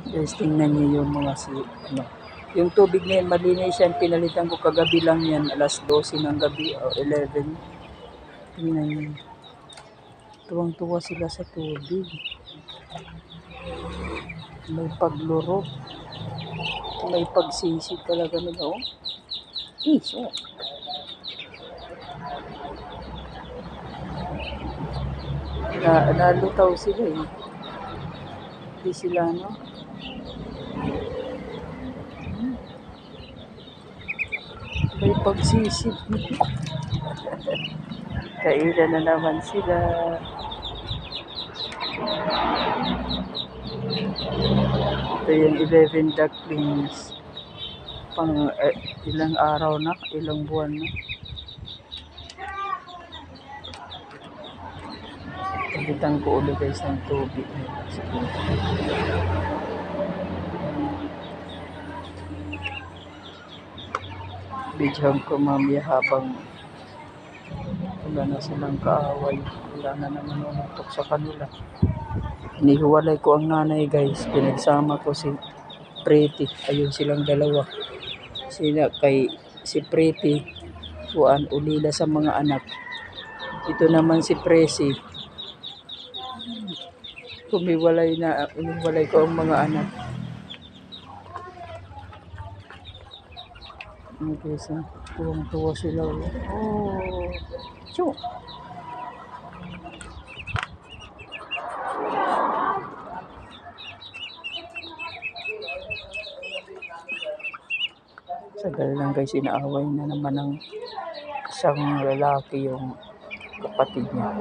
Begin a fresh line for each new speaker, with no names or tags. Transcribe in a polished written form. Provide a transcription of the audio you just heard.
Guys, tingnan niyo yung mga yung tubig na yan, malinis yan. Pinalitan ko kagabi lang yan, alas 12 ng gabi o 11. Tingnan niyo. Tuwang-tuwa sila sa tubig. May pagluro. May pagsisid talaga nila, oh. Iso. Nalutaw sila eh. Hindi sila, no? May pagsisid. Kailan na naman sila. Ito yung 11 ducklings. Pang ilang araw na, ilang buwan na. Pagkitan ko ulit guys ng tubig. Bidyohan ko mamaya habang wala na silang kaaway. Wala na naman umutok sa kanila. Inihiwalay ko ang nanay guys. Pinagsama ko si Pretty. Ayun silang dalawa. Si Pretty ulila sa mga anak. Ito naman si Presi. Inihiwalay ko ang mga anak. Okay, so tuwang-tuwa sila. Oh, choo. Sagal lang guys, inaaway na naman ng isang lalaki yung kapatid niya.